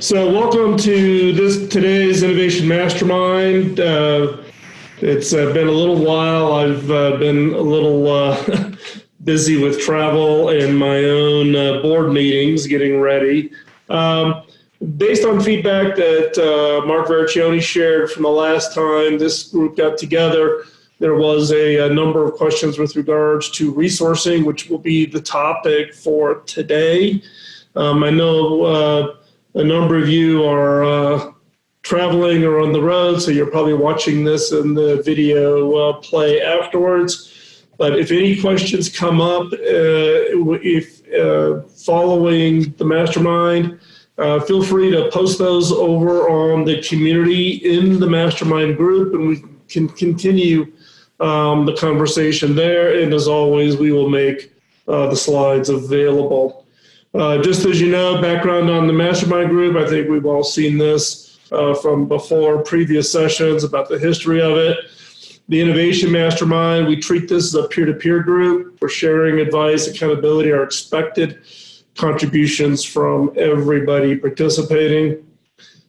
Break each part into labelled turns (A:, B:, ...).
A: So welcome to today's Innovation Mastermind. It's been a little while. I've been a little busy with travel and my own board meetings getting ready. Based on feedback that Mark Vericioni shared from the last time this group got together, there was a number of questions with regards to resourcing, which will be the topic for today. I know a number of you are traveling or on the road, so you're probably watching this in the video play afterwards. But if any questions come up, if following the mastermind, feel free to post those over on the community in the mastermind group, and we can continue the conversation there. And as always, we will make the slides available. Just as you know, background on the mastermind group, I think we've all seen this from before previous sessions about the history of it. The Innovation Mastermind, we treat this as a peer-to-peer group. We're sharing advice, accountability are expected, contributions from everybody participating.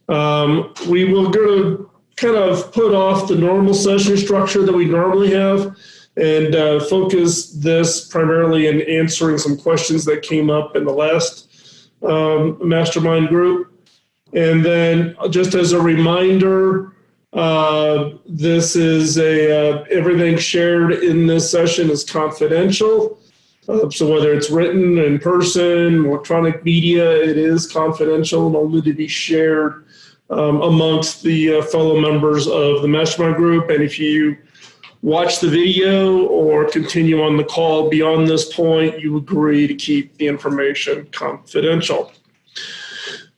A: We will go to kind of put off the normal session structure that we normally have and focus this primarily in answering some questions that came up in the last mastermind group. And then just as a reminder, this is everything shared in this session is confidential. So whether it's written, in person, electronic media, it is confidential and only to be shared amongst the fellow members of the mastermind group. And if you watch the video or continue on the call beyond this point, you agree to keep the information confidential.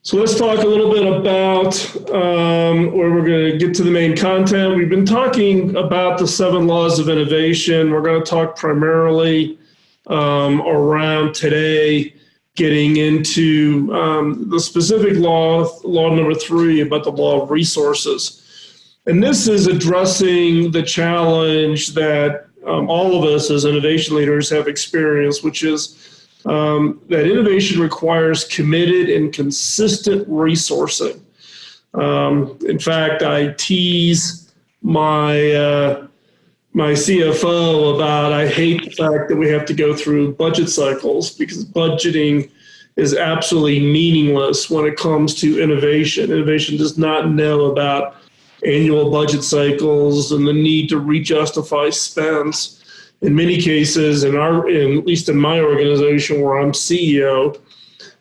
A: So let's talk a little bit about where we're going to get to the main content. We've been talking about the 7 laws of innovation. We're going to talk primarily around today, getting into the specific law number 3 about the law of resources. And this is addressing the challenge that all of us as innovation leaders have experienced, which is that innovation requires committed and consistent resourcing. In fact, I tease my CFO about I hate the fact that we have to go through budget cycles because budgeting is absolutely meaningless when it comes to innovation. Innovation does not know about annual budget cycles and the need to re-justify spends. In many cases, at least in my organization where I'm CEO,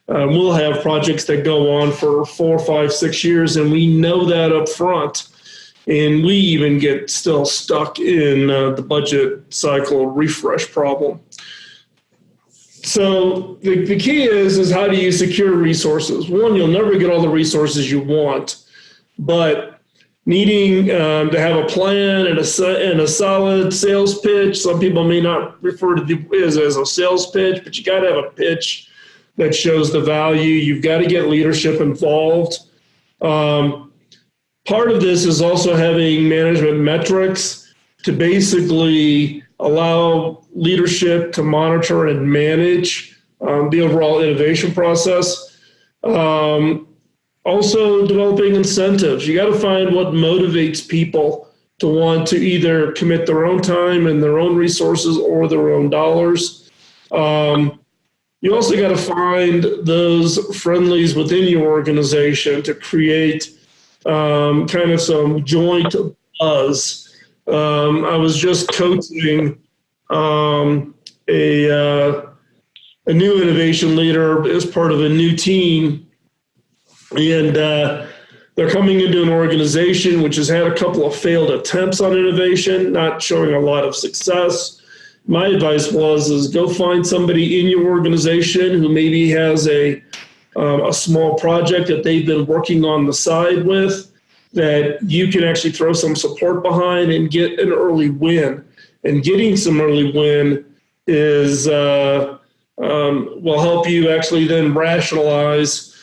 A: we'll have projects that go on for 4, 5, 6 years, and we know that up front. And we even get still stuck in the budget cycle refresh problem. So the key is how do you secure resources? One, you'll never get all the resources you want, but needing to have a plan and a solid sales pitch. Some people may not refer to it as a sales pitch, but you got to have a pitch that shows the value. You've got to get leadership involved. Part of this is also having management metrics to basically allow leadership to monitor and manage the overall innovation process. Also developing incentives. You got to find what motivates people to want to either commit their own time and their own resources or their own dollars. You also got to find those friendlies within your organization to create kind of some joint buzz. I was just coaching a new innovation leader as part of a new team. And they're coming into an organization which has had a couple of failed attempts on innovation, not showing a lot of success. My advice is go find somebody in your organization who maybe has a small project that they've been working on the side with that you can actually throw some support behind and get an early win. And getting some early win is will help you actually then rationalize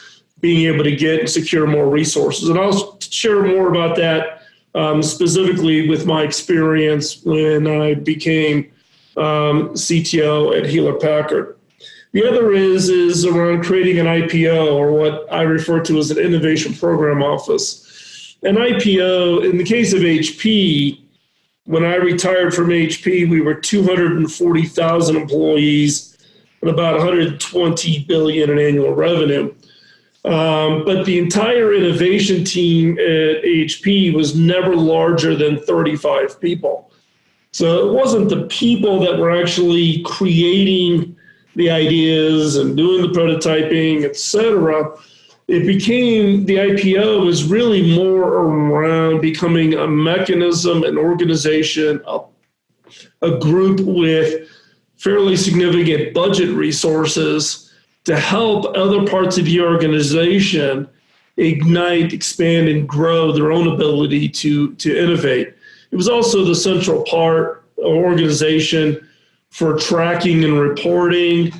A: being able to get and secure more resources. And I'll share more about that specifically with my experience when I became CTO at Hewlett Packard. The other is around creating an IPO, or what I refer to as an innovation program office. An IPO, in the case of HP, when I retired from HP, we were 240,000 employees and about 120 billion in annual revenue. But the entire innovation team at HP was never larger than 35 people. So it wasn't the people that were actually creating the ideas and doing the prototyping, et cetera. It became, the IPO was really more around becoming a mechanism, an organization, a group with fairly significant budget resources to help other parts of the organization ignite, expand, and grow their own ability to innovate. It was also the central part of organization for tracking and reporting,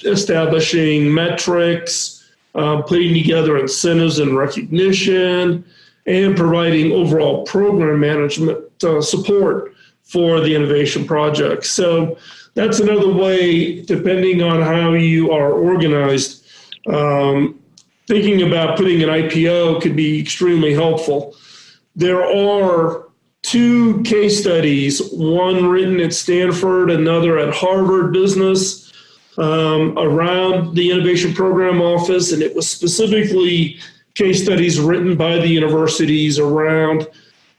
A: establishing metrics, putting together incentives and recognition, and providing overall program management support for the innovation project. So that's another way, depending on how you are organized, thinking about putting an IPO could be extremely helpful. There are 2 case studies, one written at Stanford, another at Harvard Business, around the Innovation Program Office, and it was specifically case studies written by the universities around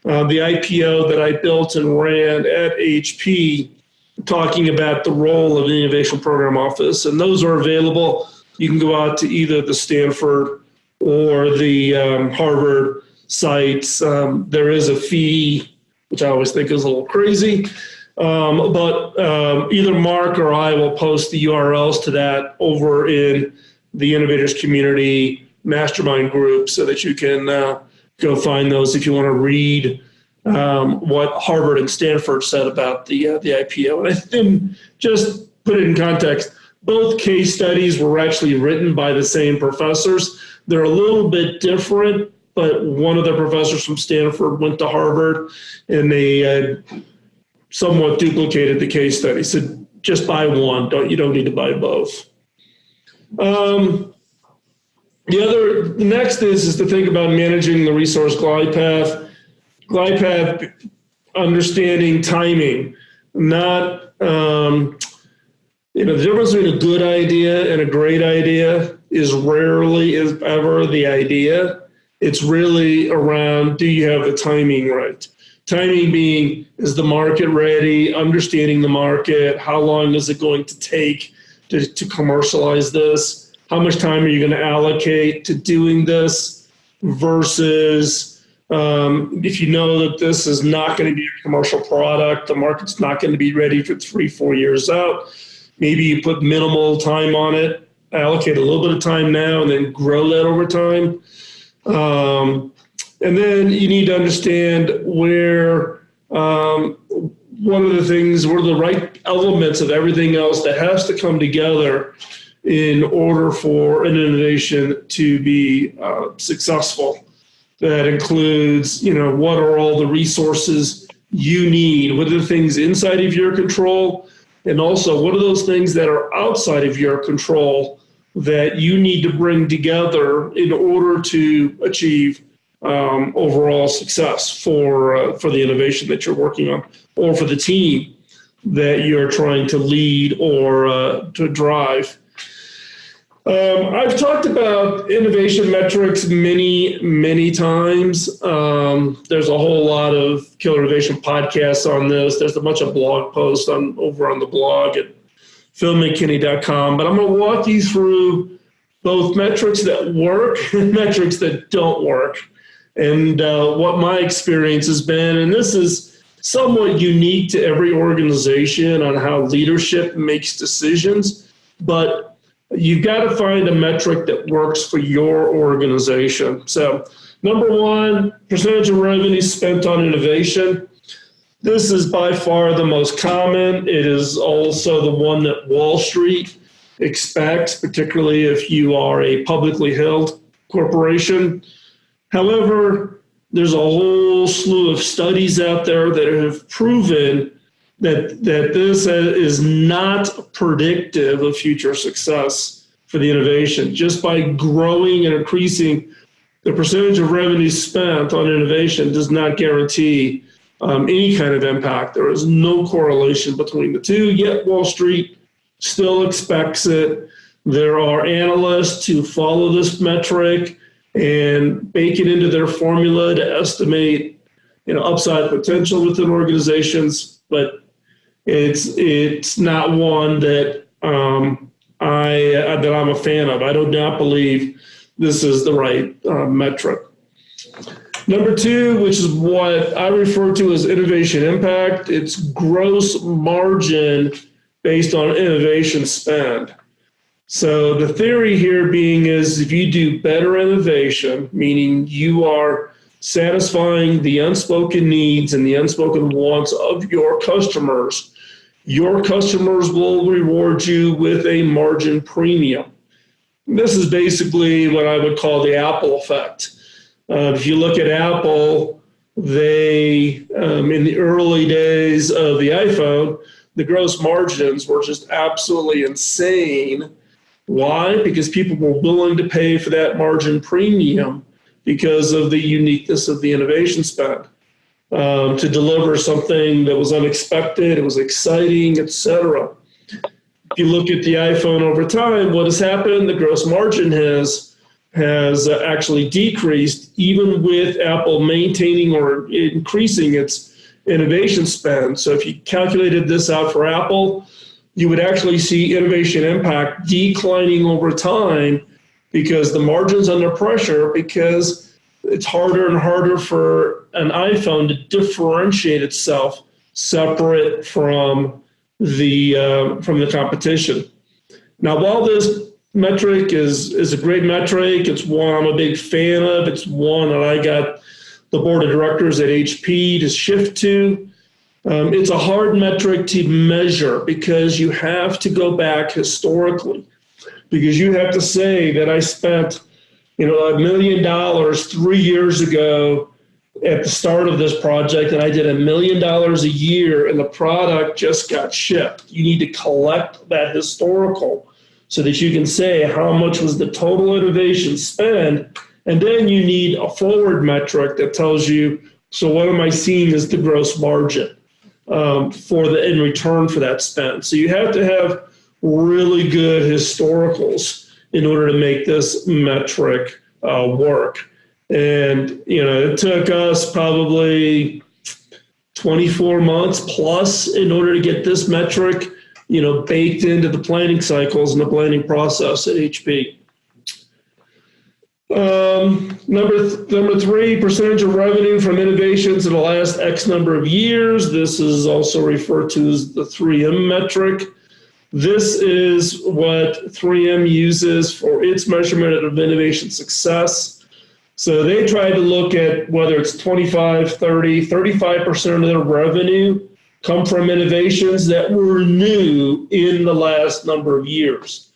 A: the IPO that I built and ran at HP, talking about the role of the Innovation Program Office. And those are available. You can go out to either the Stanford or the Harvard sites. There is a fee, which I always think is a little crazy, but either Mark or I will post the URLs to that over in the Innovators Community Mastermind group so that you can go find those if you want to read what Harvard and Stanford said about the IPO. And just put it in context, both case studies were actually written by the same professors. They're a little bit different, but one of the professors from Stanford went to Harvard, and they somewhat duplicated the case study. So just buy one. You don't need to buy both. The next is to think about managing the resource glide path. Glide path, understanding timing, not, the difference between a good idea and a great idea is rarely, if ever, the idea. It's really around, do you have the timing right? Timing being, is the market ready? Understanding the market. How long is it going to take to commercialize this? How much time are you going to allocate to doing this versus if you know that this is not going to be a commercial product, the market's not going to be ready for 3-4 years out. Maybe you put minimal time on it, allocate a little bit of time now, and then grow that over time. And then you need to understand what are the right elements of everything else that has to come together in order for an innovation to be successful. That includes, what are all the resources you need? What are the things inside of your control? And also, what are those things that are outside of your control that you need to bring together in order to achieve overall success for the innovation that you're working on, or for the team that you're trying to lead or to drive? I've talked about innovation metrics many, many times. There's a whole lot of Killer Innovation podcasts on this. There's a bunch of blog posts over on the blog at philmckinney.com. But I'm going to walk you through both metrics that work and metrics that don't work, and what my experience has been. And this is somewhat unique to every organization on how leadership makes decisions, but you've got to find a metric that works for your organization. So number one, percentage of revenue spent on innovation. This is by far the most common. It is also the one that Wall Street expects, particularly if you are a publicly held corporation. However, there's a whole slew of studies out there that have proven that this is not predictive of future success for the innovation. Just by growing and increasing the percentage of revenue spent on innovation does not guarantee any kind of impact. There is no correlation between the two, yet Wall Street still expects it. There are analysts who follow this metric and bake it into their formula to estimate, upside potential within organizations, but it's not one that I'm a fan of. I do not believe this is the right metric. Number two, which is what I refer to as innovation impact, it's gross margin based on innovation spend. So the theory here being is if you do better innovation, meaning you are satisfying the unspoken needs and the unspoken wants of your customers will reward you with a margin premium. This is basically what I would call the Apple effect. If you look at Apple, they, in the early days of the iPhone, the gross margins were just absolutely insane. Why? Because people were willing to pay for that margin premium because of the uniqueness of the innovation spend. To deliver something that was unexpected, it was exciting, etc. If you look at the iPhone over time, what has happened? The gross margin has actually decreased, even with Apple maintaining or increasing its innovation spend. So if you calculated this out for Apple, you would actually see innovation impact declining over time because the margin's under pressure, because it's harder and harder for an iPhone to differentiate itself separate from the competition. Now, while this metric is a great metric, it's one I'm a big fan of, it's one that I got the board of directors at HP to shift to. It's a hard metric to measure because you have to go back historically, because you have to say that I spent $1 million 3 years ago at the start of this project, and I did $1 million a year and the product just got shipped. You need to collect that historical so that you can say how much was the total innovation spend, and then you need a forward metric that tells you, so what am I seeing as the gross margin in return for that spend. So you have to have really good historicals in order to make this metric work. And it took us probably 24 months plus in order to get this metric baked into the planning cycles and the planning process at HP. Number three, percentage of revenue from innovations in the last X number of years. This is also referred to as the 3M metric. This is what 3M uses for its measurement of innovation success. So they try to look at whether it's 25, 30, 35% of their revenue come from innovations that were new in the last number of years.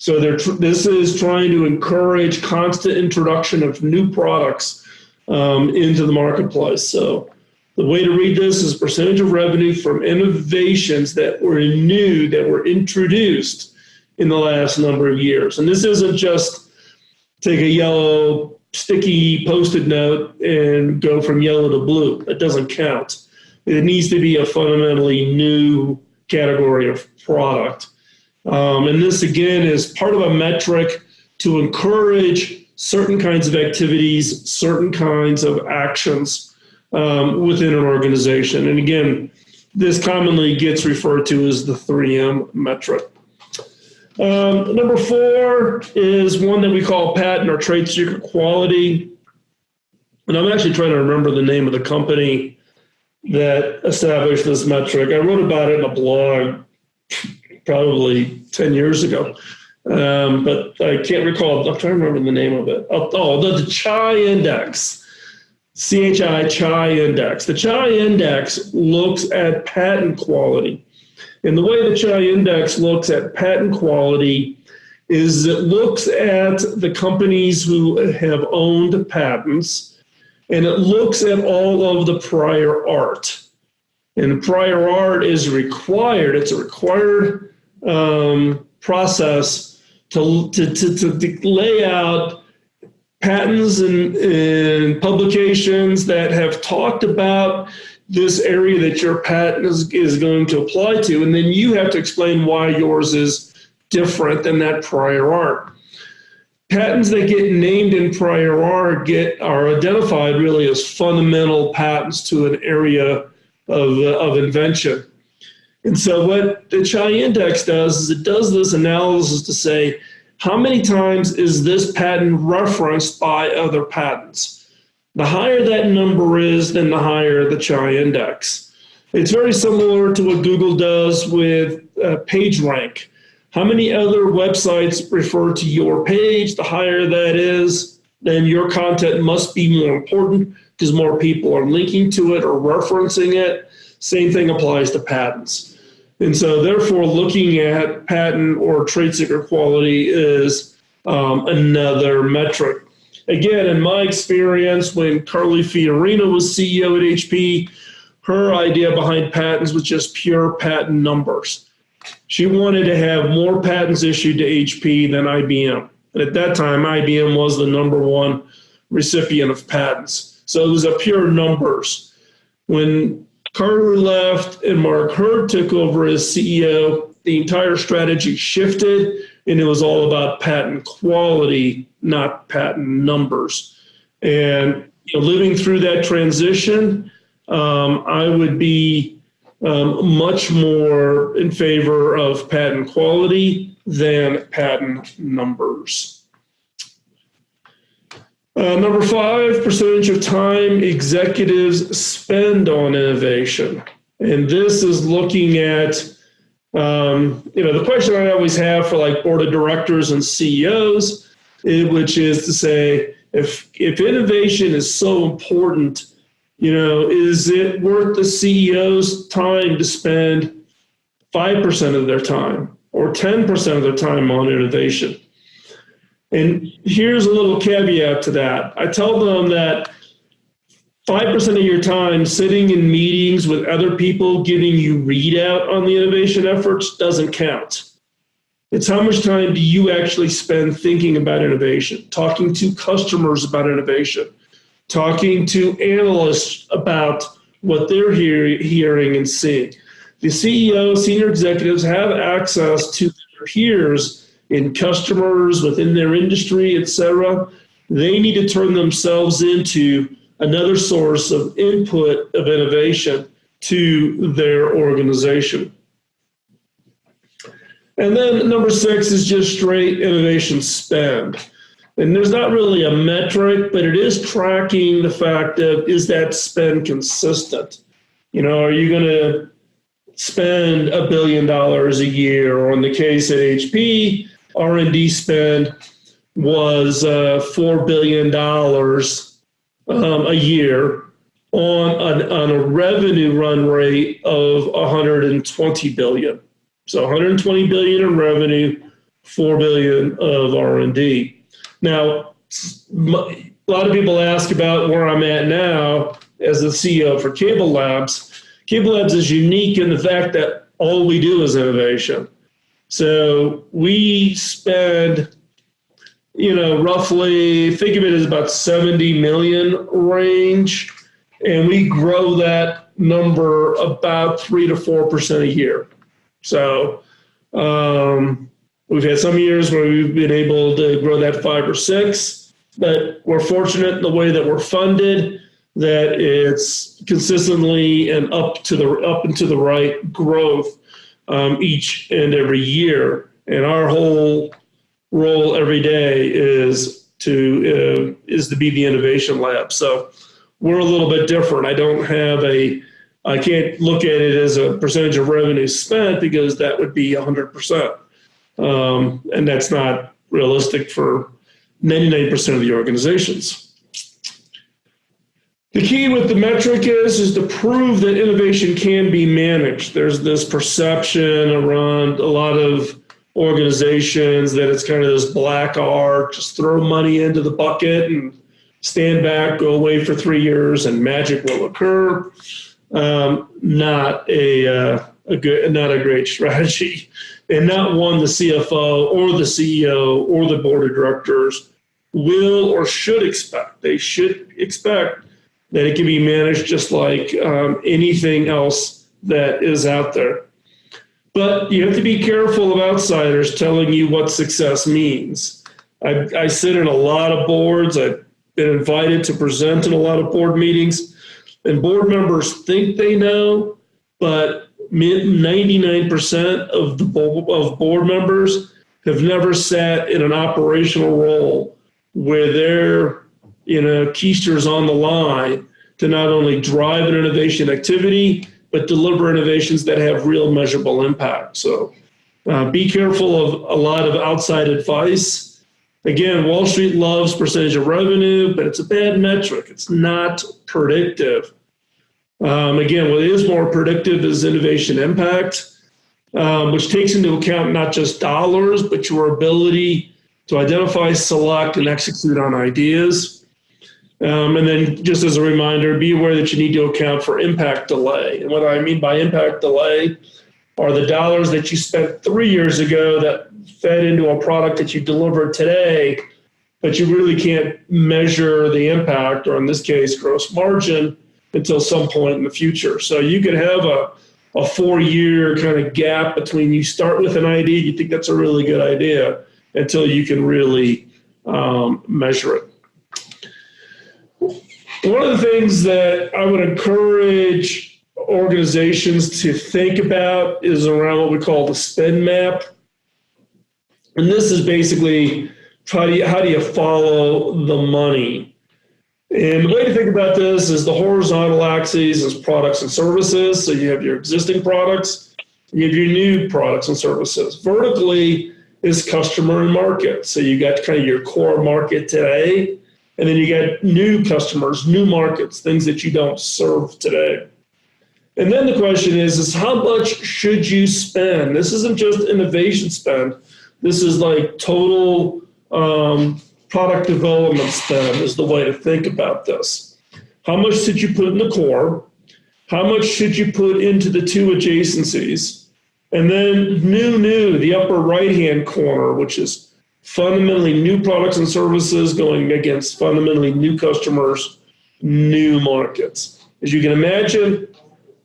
A: So this is trying to encourage constant introduction of new products into the marketplace. So the way to read this is percentage of revenue from innovations that were new, that were introduced in the last number of years. And this isn't just take a yellow sticky Post-it note and go from yellow to blue. That doesn't count. It needs to be a fundamentally new category of product. And this, again, is part of a metric to encourage certain kinds of activities, certain kinds of actions within an organization. And again, this commonly gets referred to as the 3M metric. Number four is one that we call patent or trade secret quality. And I'm actually trying to remember the name of the company that established this metric. I wrote about it in a blog probably 10 years ago, but I can't recall. I'm trying to remember the name of it. The CHI Index, CHI Index. The CHI Index looks at patent quality. And the way the CHI Index looks at patent quality is it looks at the companies who have owned patents, and it looks at all of the prior art. And prior art is required. It's a required process to lay out patents and publications that have talked about this area that your patent is going to apply to. And then you have to explain why yours is different than that prior art. Patents that get named in prior art are identified really as fundamental patents to an area of invention. And so what the CHI index does is it does this analysis to say, how many times is this patent referenced by other patents? The higher that number is, then the higher the CHI index. It's very similar to what Google does with PageRank. How many other websites refer to your page? The higher that is, then your content must be more important because more people are linking to it or referencing it. Same thing applies to patents. And so therefore, looking at patent or trade secret quality is another metric. Again, in my experience, when Carly Fiorina was CEO at HP, her idea behind patents was just pure patent numbers. She wanted to have more patents issued to HP than IBM. And at that time, IBM was the #1 recipient of patents. So it was a pure numbers. When Carter left and Mark Hurd took over as CEO, the entire strategy shifted, and it was all about patent quality, not patent numbers. And living through that transition, I would be much more in favor of patent quality than patent numbers. Number 5, percentage of time executives spend on innovation. And this is looking at, the question I always have for like board of directors and CEOs, which is to say, if innovation is so important, is it worth the CEO's time to spend 5% of their time or 10% of their time on innovation? And here's a little caveat to that. I tell them that 5% of your time sitting in meetings with other people giving you readout on the innovation efforts doesn't count. It's how much time do you actually spend thinking about innovation, talking to customers about innovation, talking to analysts about what they're hearing and seeing. The CEO, senior executives have access to their peers in customers, within their industry, et cetera. They need to turn themselves into another source of input of innovation to their organization. And then number 6 is just straight innovation spend. And there's not really a metric, but it is tracking the fact of, is that spend consistent? Are you going to spend $1 billion a year? Or in the case at HP, R&D spend was $4 billion a year on a revenue run rate of $120 billion. So $120 billion in revenue, $4 billion of R&D. Now, a lot of people ask about where I'm at now as the CEO for Cable Labs. Cable Labs is unique in the fact that all we do is innovation. So we spend, roughly, think of it as about 70 million range, and we grow that number about 3 to 4% a year. So we've had some years where we've been able to grow that 5 or 6, but we're fortunate in the way that we're funded that it's consistently and up and to the right growth each and every year. And our whole role every day is to be the innovation lab. So we're a little bit different. I can't look at it as a percentage of revenue spent because that would be 100%. And that's not realistic for 99% of the organizations. The key with the metric is to prove that innovation can be managed. There's this perception around a lot of organizations that it's kind of this black art, just throw money into the bucket and stand back, go away for 3 years, and magic will occur. not a great strategy, and not one the CFO or the CEO or the board of directors will or should expect. They should expect that it can be managed just like anything else that is out there. But you have to be careful of outsiders telling you what success means. I sit in a lot of boards. I've been invited to present in a lot of board meetings, and board members think they know, but 99% of board members have never sat in an operational role where their keister's on the line to not only drive an innovation activity, but deliver innovations that have real measurable impact. So be careful of a lot of outside advice. Again, Wall Street loves percentage of revenue, but it's a bad metric. It's not predictive. Again, what is more predictive is innovation impact, which takes into account not just dollars, but your ability to identify, select, and execute on ideas. And then just as a reminder, be aware that you need to account for impact delay. And what I mean by impact delay are the dollars that you spent 3 years ago that fed into a product that you deliver today, but you really can't measure the impact, or in this case, gross margin, until some point in the future. So you could have a 4-year kind of gap between you start with an idea, you think that's a really good idea, until you can really measure it. One of the things that I would encourage organizations to think about is around what we call the spend map. And this is basically how do you follow the money? And the way to think about this is the horizontal axis is products and services. So you have your existing products, you have your new products and services. Vertically is customer and market. So you got kind of your core market today, and then you got new customers, new markets, things that you don't serve today. And then the question is how much should you spend? This isn't just innovation spend. This is like total product development spend is the way to think about this. How much should you put in the core? How much should you put into the two adjacencies? And then new, the upper right-hand corner, which is fundamentally new products and services going against fundamentally new customers, new markets. As you can imagine,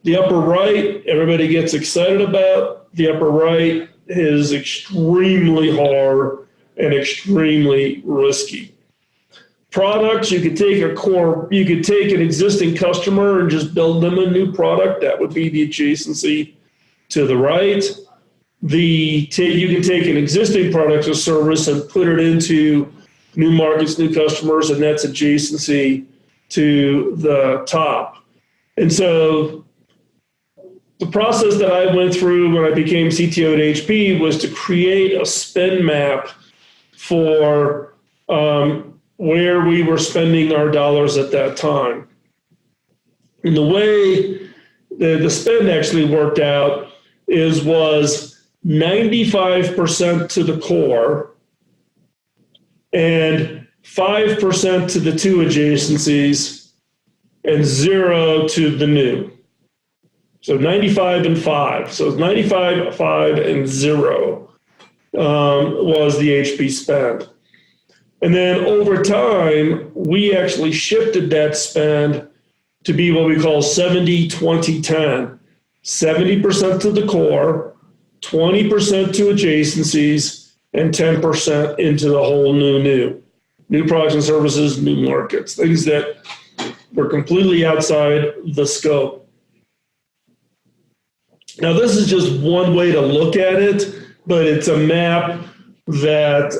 A: the upper right, everybody gets excited about. The upper right is extremely hard and extremely risky. Products, you could take an existing customer and just build them a new product. That would be the adjacency to the right. You can take an existing product or service and put it into new markets, new customers, and that's adjacency to the top. And so the process that I went through when I became CTO at HP was to create a spend map for where we were spending our dollars at that time. And the way the spend actually worked out was 95% to the core and 5% to the two adjacencies and 0 to the new. So 95 and 5. So 95, 5, and 0 was the HP spend. And then over time, we actually shifted that spend to be what we call 70, 20, 10. 70% to the core, 20% to adjacencies, and 10% into the whole new products and services, new markets, things that were completely outside the scope. Now, this is just one way to look at it, but it's a map that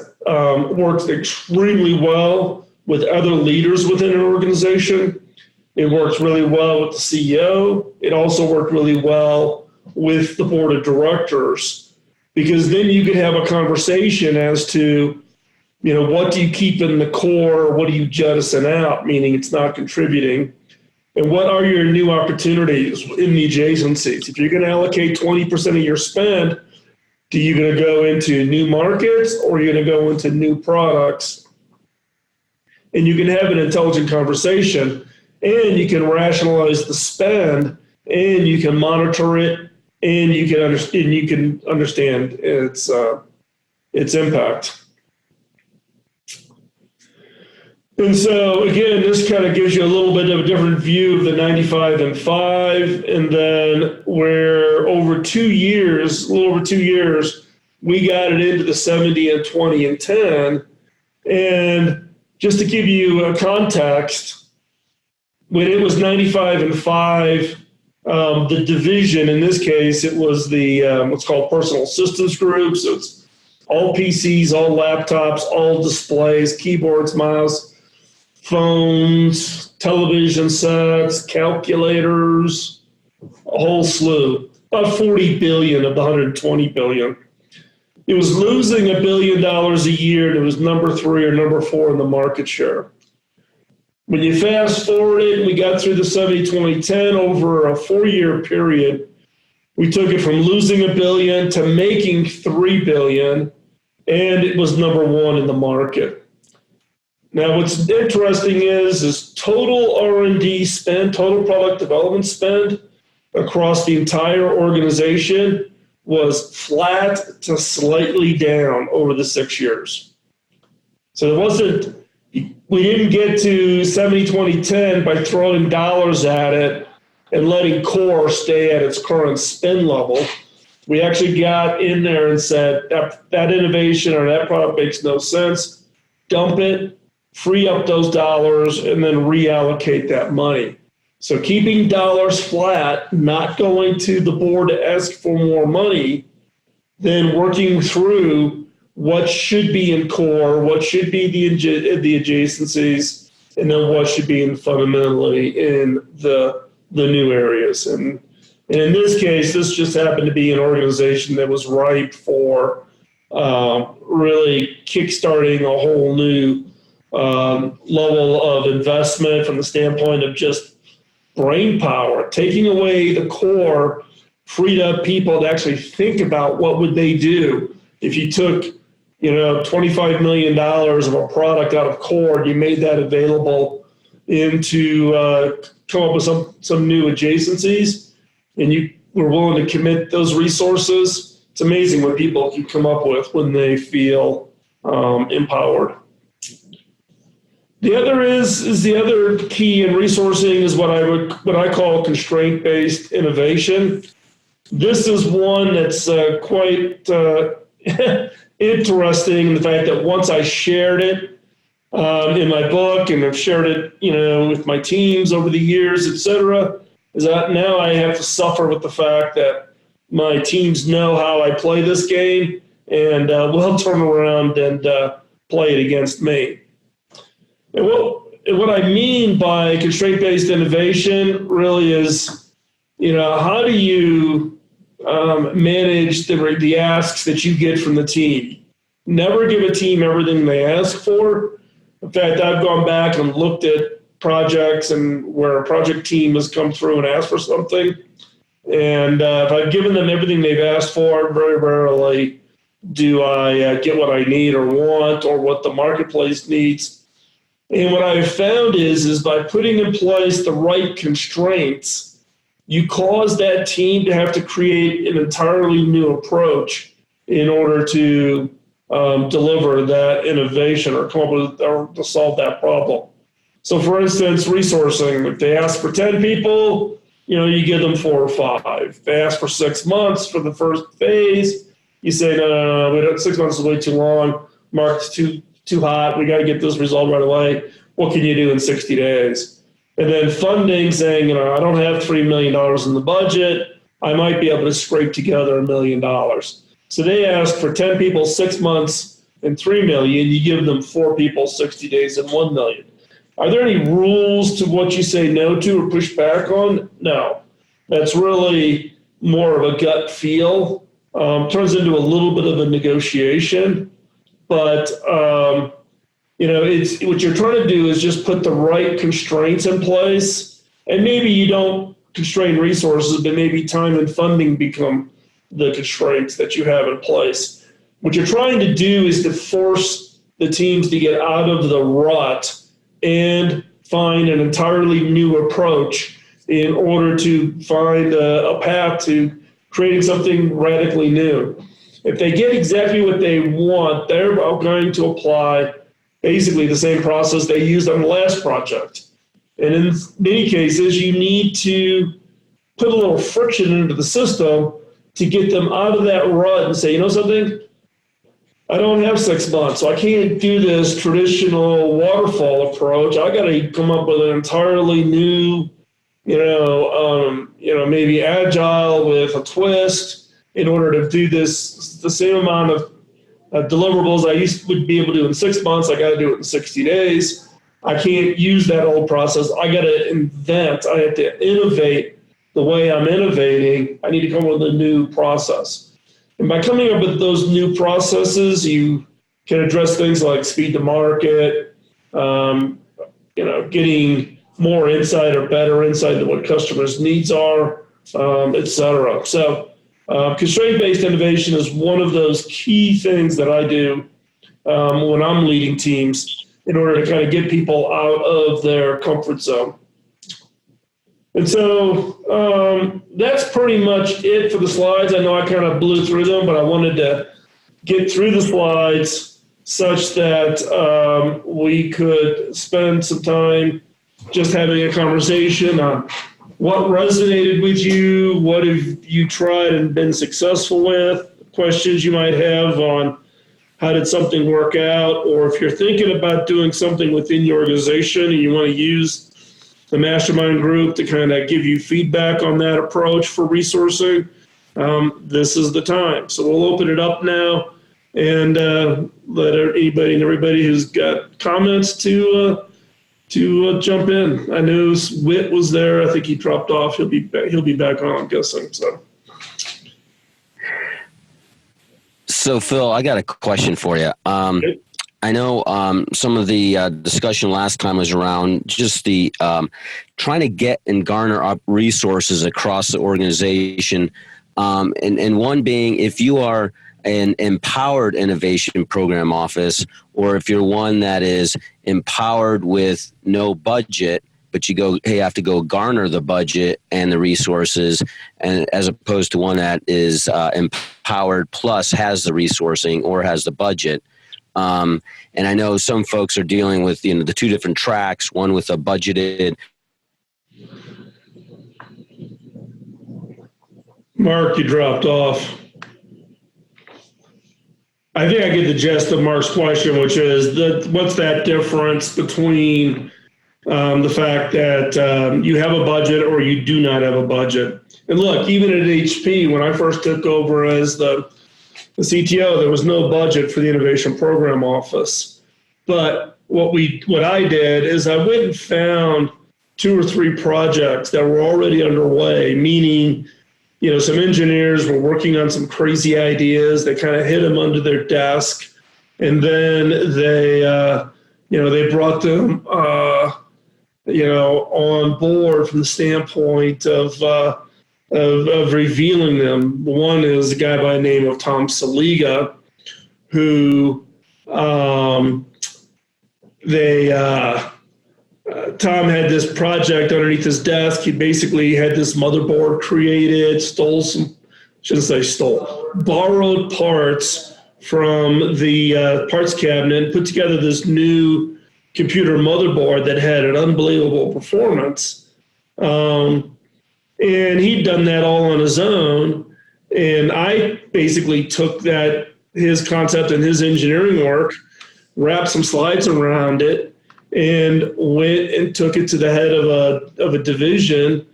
A: works extremely well with other leaders within an organization. It works really well with the CEO. It also worked really well with the board of directors, because then you could have a conversation as to, what do you keep in the core? What do you jettison out, meaning it's not contributing? And what are your new opportunities in the adjacencies? If you're going to allocate 20% of your spend, are you going to go into new markets or are you going to go into new products? And you can have an intelligent conversation, and you can rationalize the spend and you can monitor it, and you can understand its impact. And so again, this kind of gives you a little bit of a different view of the 95 and 5, and then where over 2 years, a little over 2 years, we got it into the 70 and 20 and 10. And just to give you a context, when it was 95 and 5, the division, in this case, it was the what's called personal systems group. So it's all PCs, all laptops, all displays, keyboards, mouse, phones, television sets, calculators, a whole slew, about 40 billion of the 120 billion. It was losing $1 billion a year, and it was number 3 or number 4 in the market share. When you fast forward it, we got through the 70, 20, 10 over a 4-year period. We took it from losing $1 billion to making $3 billion, and it was number 1 in the market. Now, what's interesting is total R&D spend, total product development spend across the entire organization was flat to slightly down over the 6 years. So we didn't get to 70, 20, 10 by throwing dollars at it and letting core stay at its current spend level. We actually got in there and said that innovation or that product makes no sense, dump it, free up those dollars, and then reallocate that money. So keeping dollars flat, not going to the board to ask for more money, then working through what should be in core, what should be the adjacencies, and then what should be fundamentally in the new areas. And in this case, this just happened to be an organization that was ripe for really kickstarting a whole new level of investment from the standpoint of just brain power. Taking away the core freed up people to actually think about what would they do if you took $25 million of a product out of core and you made that available into come up with some new adjacencies, and you were willing to commit those resources. It's amazing what people can come up with when they feel empowered. The other is the other key in resourcing is what I call constraint-based innovation. This is one that's quite interesting in the fact that once I shared it in my book, and I've shared it, with my teams over the years, et cetera, is that now I have to suffer with the fact that my teams know how I play this game and will turn around and play it against me. And what I mean by constraint-based innovation really is, how do you manage the asks that you get from the team? Never give a team everything they ask for. In fact, I've gone back and looked at projects and where a project team has come through and asked for something. And if I've given them everything they've asked for, very rarely do I get what I need or want or what the marketplace needs. And what I've found is by putting in place the right constraints, you cause that team to have to create an entirely new approach in order to deliver that innovation or come up with or to solve that problem. So for instance, resourcing, if they ask for 10 people, you give them 4 or 5. If they ask for 6 months for the first phase, you say, no, 6 months is way too long. Market's too hot. We got to get this resolved right away. What can you do in 60 days? And then funding, saying, I don't have $3 million in the budget. I might be able to scrape together $1 million. So they ask for 10 people, 6 months, and $3 million. You give them 4 people, 60 days, and $1 million. Are there any rules to what you say no to or push back on? No. That's really more of a gut feel. Turns into a little bit of a negotiation. But, it's what you're trying to do is just put the right constraints in place. And maybe you don't constrain resources, but maybe time and funding become the constraints that you have in place. What you're trying to do is to force the teams to get out of the rut and find an entirely new approach in order to find a path to creating something radically new. If they get exactly what they want, they're going to apply basically the same process they used on the last project. And in many cases, you need to put a little friction into the system to get them out of that rut and say, you know something? I don't have 6 months, so I can't do this traditional waterfall approach. I got to come up with an entirely new, maybe agile with a twist in order to do this, the same amount of deliverables I would be able to do in 6 months. I got to do it in 60 days. I can't use that old process. I got to invent. I have to innovate the way I'm innovating. I need to come up with a new process. And by coming up with those new processes, you can address things like speed to market, getting more insight or better insight into what customers' needs are, et cetera. So constraint-based innovation is one of those key things that I do when I'm leading teams in order to kind of get people out of their comfort zone. And so that's pretty much it for the slides. I know I kind of blew through them, but I wanted to get through the slides such that we could spend some time just having a conversation on what resonated with you, what have you tried and been successful with, questions you might have on how did something work out, or if you're thinking about doing something within your organization and you want to use the Mastermind group to kind of give you feedback on that approach for resourcing, this is the time. So we'll open it up now and let anybody and everybody who's got comments to jump in. I know Whit was there. I think he dropped off. He'll be back on, I'm guessing.
B: So Phil, I got a question for you. Okay. I know some of the discussion last time was around just the trying to get and garner up resources across the organization. And one being, if you are an empowered innovation program office, or if you're one that is empowered with no budget, but you have to go garner the budget and the resources, and as opposed to one that is empowered plus has the resourcing or has the budget. And I know some folks are dealing with, the two different tracks, one with a budgeted.
A: Mark, you dropped off. I think I get the gist of Mark's question, which is what's that difference between the fact that you have a budget or you do not have a budget. And look, even at HP, when I first took over as the CTO, there was no budget for the innovation program office. But what I did is I went and found 2 or 3 projects that were already underway, meaning, some engineers were working on some crazy ideas. They kind of hit them under their desk, and then they brought them, on board from the standpoint of revealing them. One is a guy by the name of Tom Saliga, who Tom had this project underneath his desk. He basically had this motherboard created, borrowed parts from the parts cabinet, put together this new computer motherboard that had an unbelievable performance. And he'd done that all on his own. And I basically took his concept and his engineering work, wrapped some slides around it, and went and took it to the head of a division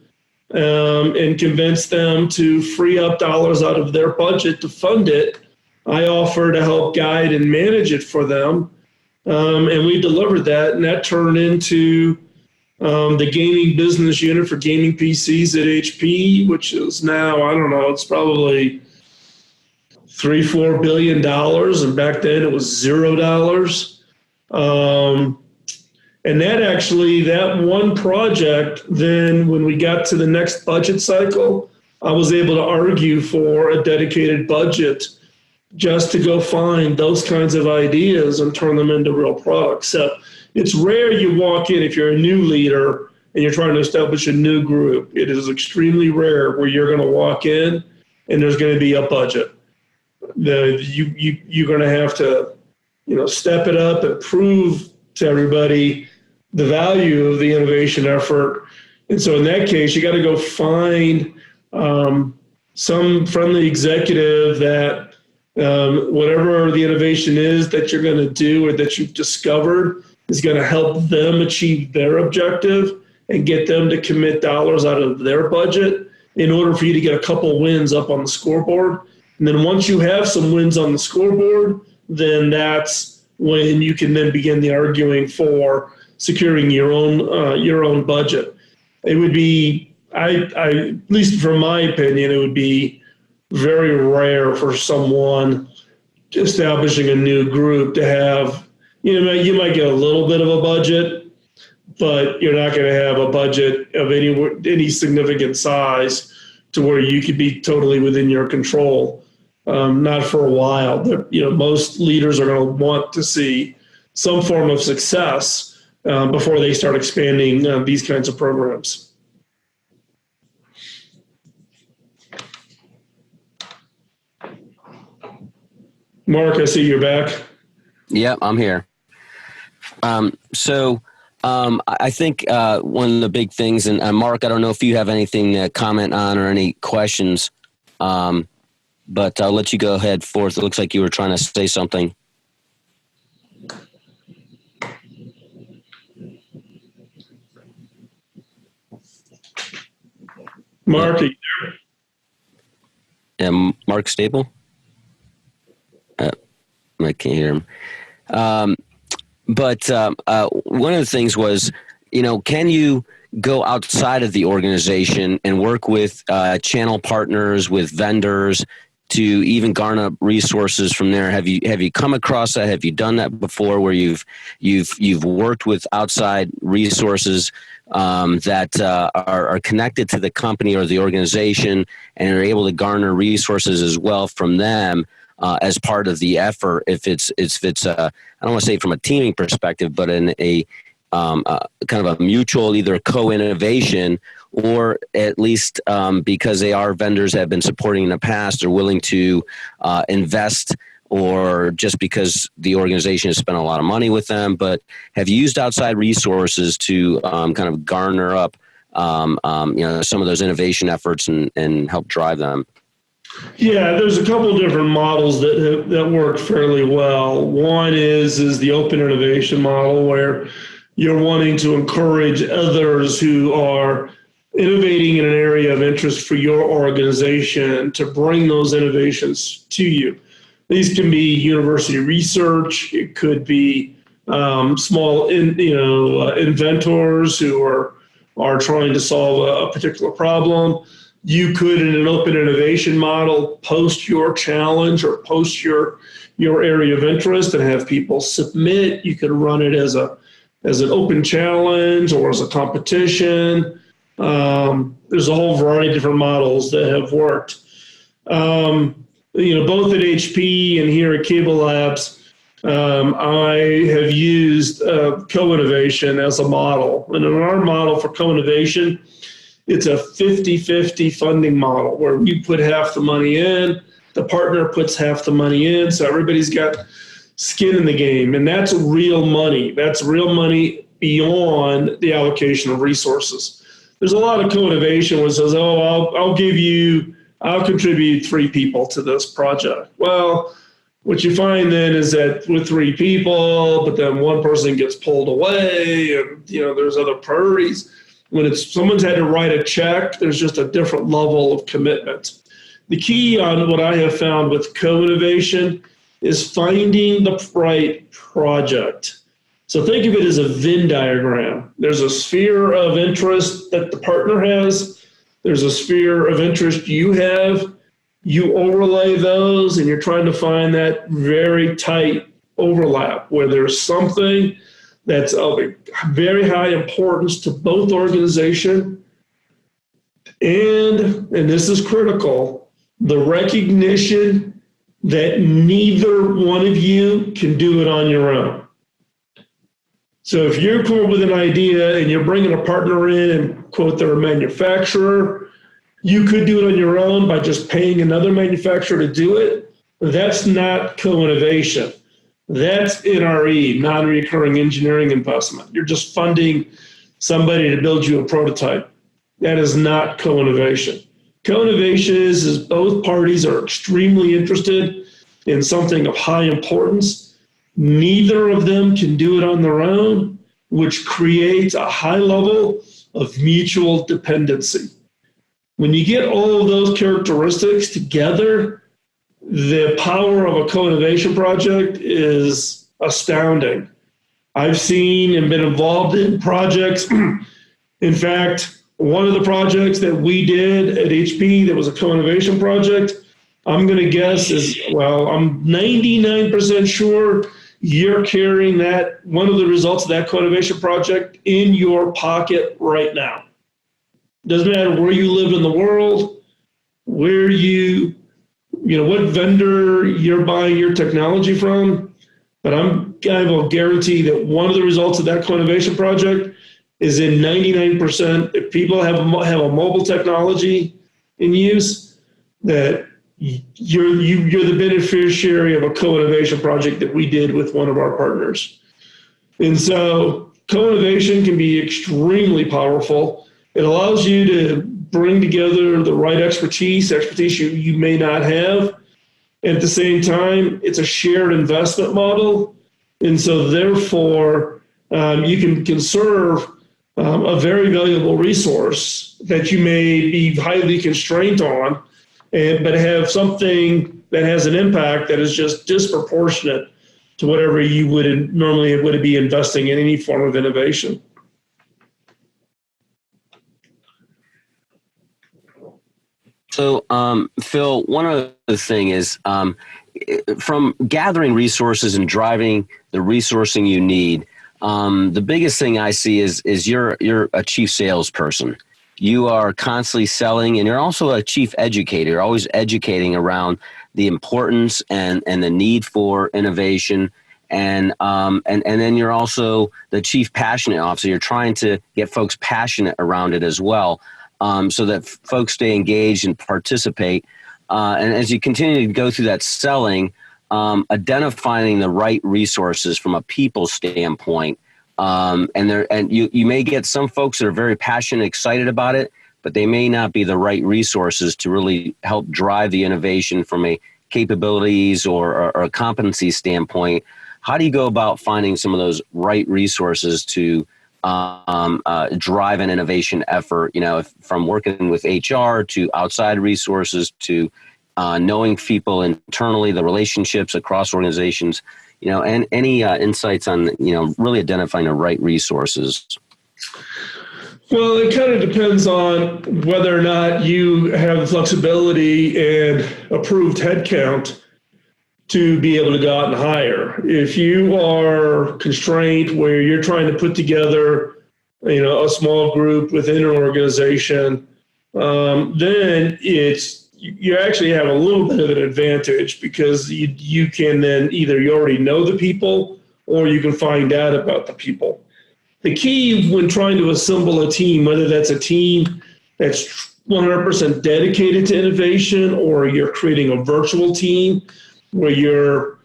A: and convinced them to free up dollars out of their budget to fund it. I offered to help guide and manage it for them. And we delivered that, and that turned into the gaming business unit for gaming PCs at HP, which is now, I don't know, it's probably $3-4 billion. And back then it was $0. And that one project, then when we got to the next budget cycle, I was able to argue for a dedicated budget just to go find those kinds of ideas and turn them into real products. So it's rare you walk in, if you're a new leader, and you're trying to establish a new group, it is extremely rare where you're going to walk in and there's going to be a budget. You're going to have to, step it up and prove to everybody the value of the innovation effort. And so in that case, you got to go find some friendly executive that whatever the innovation is that you're going to do or that you've discovered is going to help them achieve their objective and get them to commit dollars out of their budget in order for you to get a couple wins up on the scoreboard. And then once you have some wins on the scoreboard, then that's when you can then begin the arguing for securing your own budget. It would be, at least from my opinion, it would be very rare for someone establishing a new group to have, you might get a little bit of a budget, but you're not going to have a budget of any significant size to where you could be totally within your control. Not for a while. Most leaders are going to want to see some form of success before they start expanding these kinds of programs. Mark, I see you're back.
B: Yep, I'm here. So I think one of the big things, and Mark, I don't know if you have anything to comment on or any questions, but I'll let you go ahead forth. It looks like you were trying to say something.
A: Mark, are you there?
B: Yeah, Mark Staple? I can't hear him. But one of the things was, can you go outside of the organization and work with channel partners, with vendors, to even garner resources from there? Have you come across that? Have you done that before, where you've worked with outside resources that are connected to the company or the organization, and are able to garner resources as well from them as part of the effort? If it's I don't want to say from a teaming perspective, but in a kind of a mutual, either co-innovation, or at least because they are vendors that have been supporting in the past, are willing to invest, or just because the organization has spent a lot of money with them. But have you used outside resources to kind of garner up some of those innovation efforts and help drive them?
A: Yeah, there's a couple of different models that work fairly well. One is the open innovation model, where you're wanting to encourage others who are innovating in an area of interest for your organization to bring those innovations to you. These can be university research. It could be small, inventors who are trying to solve a particular problem. You could, in an open innovation model, post your challenge or post your area of interest and have people submit. You could run it as an open challenge or as a competition. There's a whole variety of different models that have worked. Both at HP and here at Cable Labs, I have used co-innovation as a model. And in our model for co-innovation, it's a 50-50 funding model, where we put half the money in, the partner puts half the money in, so everybody's got skin in the game. And that's real money. That's real money beyond the allocation of resources. There's a lot of co-innovation where it says, I'll contribute 3 people to this project. Well, what you find then is that with 3 people, but then one person gets pulled away, and there's other priorities. When someone's had to write a check, there's just a different level of commitment. The key on what I have found with co-innovation is finding the right project. So think of it as a Venn diagram. There's a sphere of interest that the partner has. There's a sphere of interest you have. You overlay those, and you're trying to find that very tight overlap where there's something that's of a very high importance to both organizations. And this is critical, the recognition that neither one of you can do it on your own. So if you're coming up with an idea and you're bringing a partner in and quote, they're a manufacturer, you could do it on your own by just paying another manufacturer to do it. That's not co-innovation. That's NRE, non-recurring engineering investment. You're just funding somebody to build you a prototype. That is not co-innovation. Co-innovation is both parties are extremely interested in something of high importance. Neither of them can do it on their own, which creates a high level of mutual dependency. When you get all of those characteristics together, the power of a co-innovation project is astounding. I've seen and been involved in projects. In fact, one of the projects that we did at HP that was a co-innovation project, I'm going to guess I'm 99% sure you're carrying that, one of the results of that co-innovation project in your pocket right now. Doesn't matter where you live in the world, where what vendor you're buying your technology from, but I will guarantee that one of the results of that co-innovation project is in 99%. If people have a mobile technology in use, that you're the beneficiary of a co-innovation project that we did with one of our partners. And so co-innovation can be extremely powerful. It allows you to bring together the right expertise you may not have. And at the same time, it's a shared investment model. And so therefore, you can conserve a very valuable resource that you may be highly constrained on, but have something that has an impact that is just disproportionate to whatever you would normally be investing in any form of innovation.
B: So, Phil, one other thing is from gathering resources and driving the resourcing you need, the biggest thing I see is you're a chief salesperson. You are constantly selling, and you're also a chief educator. You're always educating around the importance and the need for innovation. And then you're also the chief passionate officer. You're trying to get folks passionate around it as well. So that folks stay engaged and participate. And as you continue to go through that selling, identifying the right resources from a people standpoint. And you may get some folks that are very passionate, excited about it, but they may not be the right resources to really help drive the innovation from a capabilities or a competency standpoint. How do you go about finding some of those right resources to drive an innovation effort, from working with HR to outside resources to knowing people internally, the relationships across organizations, and any insights on, really identifying the right resources?
A: Well, it kind of depends on whether or not you have the flexibility and approved headcount to be able to go out and hire. If you are constrained where you're trying to put together, a small group within an organization, then you actually have a little bit of an advantage because you can then either you already know the people or you can find out about the people. The key when trying to assemble a team, whether that's a team that's 100% dedicated to innovation or you're creating a virtual team where you're,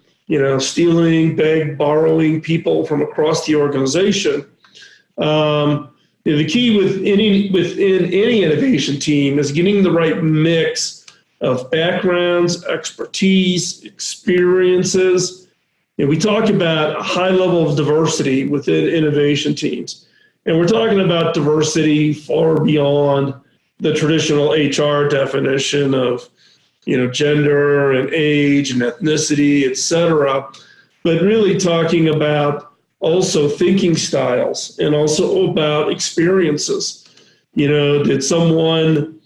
A: stealing, borrowing people from across the organization. The key within any innovation team is getting the right mix of backgrounds, expertise, experiences. We talk about a high level of diversity within innovation teams. And we're talking about diversity far beyond the traditional HR definition of, gender and age and ethnicity, et cetera, but really talking about also thinking styles and also about experiences. Did someone,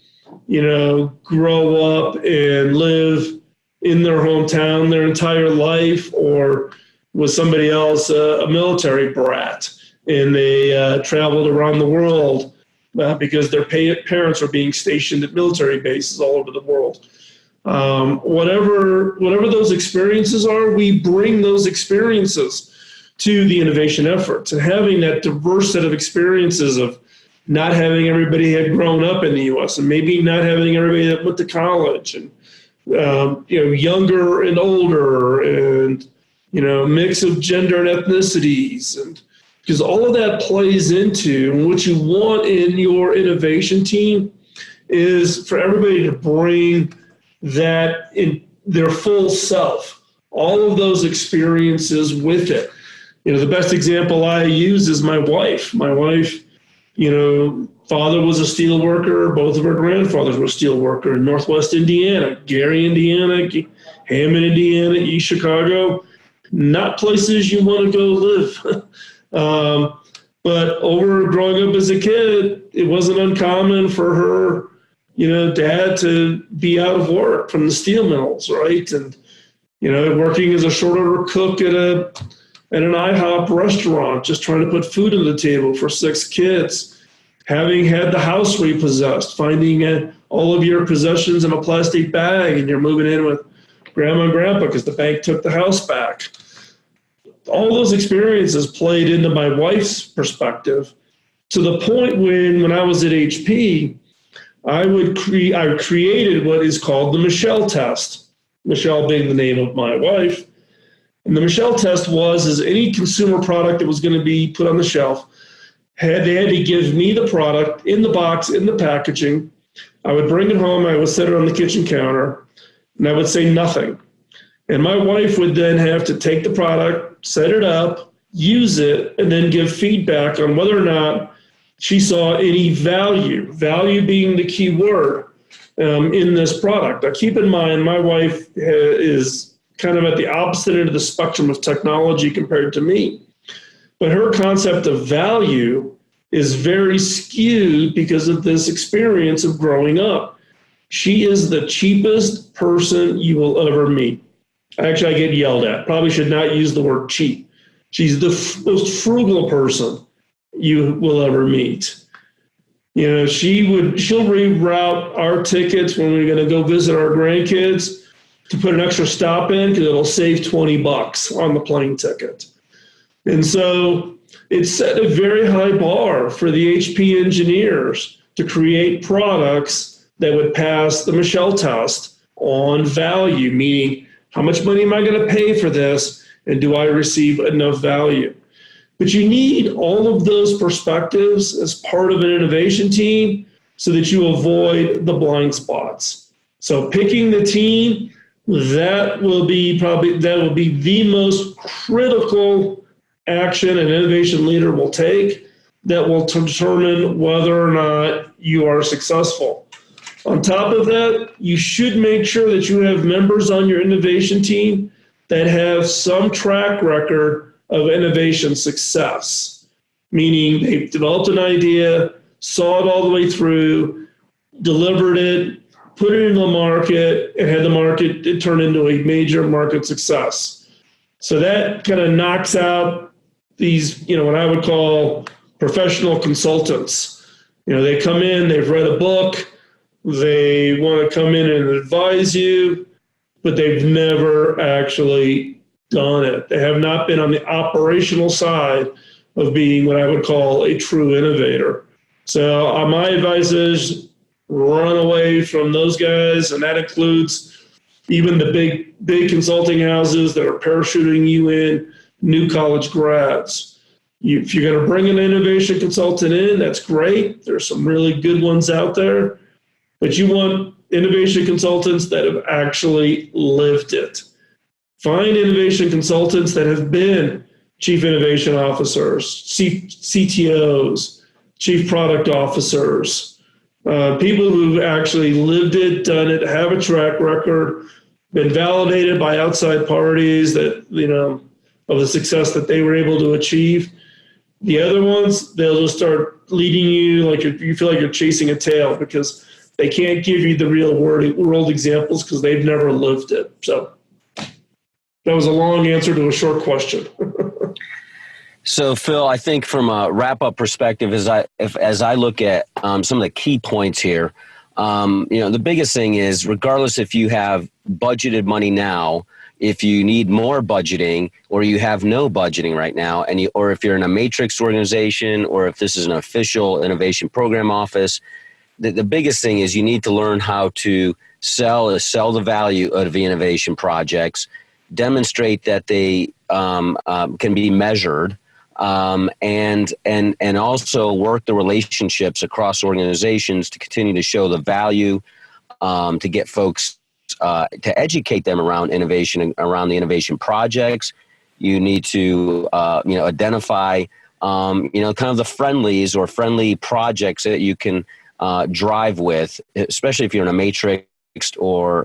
A: grow up and live in their hometown their entire life, or was somebody else a military brat and they traveled around the world because their parents were being stationed at military bases all over the world? Whatever those experiences are, we bring those experiences to the innovation efforts, and having that diverse set of experiences of not having everybody had grown up in the U.S. and maybe not having everybody that went to college, and younger and older, and mix of gender and ethnicities, and because all of that plays into, and what you want in your innovation team is for everybody to bring that in their full self, all of those experiences with it. The best example I use is my wife. My wife, father was a steel worker. Both of her grandfathers were steel worker in Northwest Indiana, Gary, Indiana, Hammond, Indiana, East Chicago. Not places you want to go live. But over growing up as a kid, it wasn't uncommon for her, dad to be out of work from the steel mills, right? And, working as a short order cook at an IHOP restaurant, just trying to put food on the table for 6 kids, having had the house repossessed, finding all of your possessions in a plastic bag, and you're moving in with grandma and grandpa because the bank took the house back. All those experiences played into my wife's perspective, to the point when I was at HP, I created what is called the Michelle test. Michelle being the name of my wife. And the Michelle test is any consumer product that was going to be put on the shelf, they had to give me the product in the box, in the packaging. I would bring it home, I would set it on the kitchen counter, and I would say nothing. And my wife would then have to take the product, set it up, use it, and then give feedback on whether or not she saw any value being the key word in this product. Now, keep in mind, my wife is kind of at the opposite end of the spectrum of technology compared to me. But her concept of value is very skewed because of this experience of growing up. She is the cheapest person you will ever meet. Actually, I get yelled at. Probably should not use the word cheap. She's the most frugal person you will ever meet. She'll reroute our tickets when we're going to go visit our grandkids to put an extra stop in because it'll save $20 on the plane ticket. And so it set a very high bar for the HP engineers to create products that would pass the Michelle test on value, meaning how much money am I going to pay for this, and do I receive enough value? But you need all of those perspectives as part of an innovation team so that you avoid the blind spots. So picking the team, that will be the most critical action an innovation leader will take that will determine whether or not you are successful. On top of that, you should make sure that you have members on your innovation team that have some track record of innovation success, meaning they've developed an idea, saw it all the way through, delivered it, put it into the market, and had the market turn into a major market success. So that kind of knocks out these, what I would call professional consultants. They come in, they've read a book, they want to come in and advise you, but they've never actually done it. They have not been on the operational side of being what I would call a true innovator. So my advice is run away from those guys, and that includes even the big consulting houses that are parachuting you in, new college grads. If you're going to bring an innovation consultant in, that's great. There's some really good ones out there, but you want innovation consultants that have actually lived it. Find innovation consultants that have been chief innovation officers, CTOs, chief product officers, people who've actually lived it, done it, have a track record, been validated by outside parties that, of the success that they were able to achieve. The other ones, they'll just start leading you like you feel like you're chasing a tail because they can't give you the real world examples because they've never lived it. So that was a long answer to a short question.
B: So, Phil, I think from a wrap-up perspective, as I look at some of the key points here, the biggest thing is, regardless if you have budgeted money now, if you need more budgeting or you have no budgeting right now, or if you're in a matrix organization, or if this is an official innovation program office, the biggest thing is you need to learn how to sell the value of the innovation projects, demonstrate that they can be measured, and also work the relationships across organizations to continue to show the value, to get folks, to educate them around innovation and around the innovation projects. You need to identify kind of the friendlies or friendly projects that you can drive with, especially if you're in a matrix or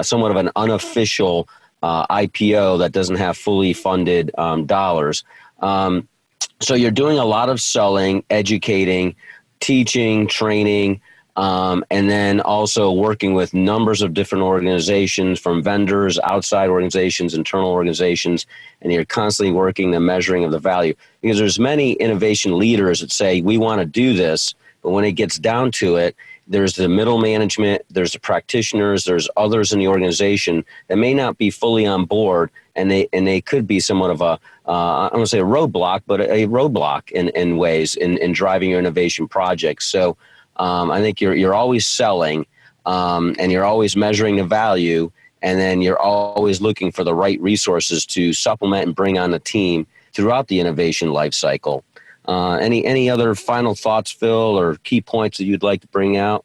B: somewhat of an unofficial IPO that doesn't have fully funded dollars. So you're doing a lot of selling, educating, teaching, training, and then also working with numbers of different organizations, from vendors, outside organizations, internal organizations, and you're constantly working the measuring of the value. Because there's many innovation leaders that say, we want to do this, but when it gets down to it, there's the middle management, there's the practitioners, there's others in the organization that may not be fully on board, and they could be somewhat of a, I don't want to say a roadblock, but a roadblock in ways in driving your innovation projects. So I think you're always selling, and you're always measuring the value, and then you're always looking for the right resources to supplement and bring on the team throughout the innovation life cycle. Any other final thoughts, Phil, or key points that you'd like to bring out?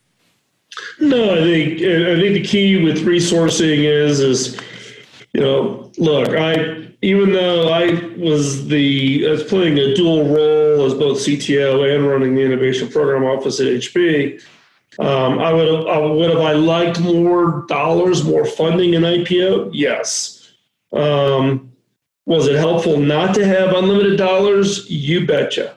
A: No, I think the key with resourcing is look, even though I was playing a dual role as both CTO and running the innovation program office at HP, would have I liked more dollars, more funding in IPO? Yes. Was it helpful not to have unlimited dollars? You betcha.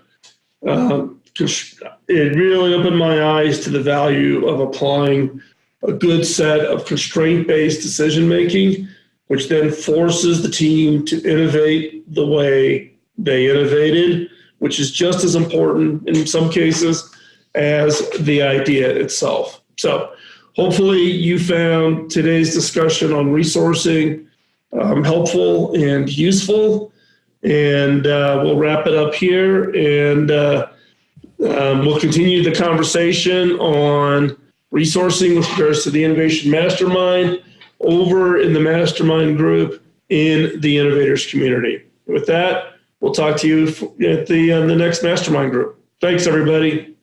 A: It really opened my eyes to the value of applying a good set of constraint-based decision-making, which then forces the team to innovate the way they innovated, which is just as important in some cases as the idea itself. So hopefully you found today's discussion on resourcing helpful and useful, and we'll wrap it up here, and we'll continue the conversation on resourcing with regards to the Innovation Mastermind over in the Mastermind group in the Innovators community. With that, we'll talk to you at the next Mastermind group. Thanks, everybody.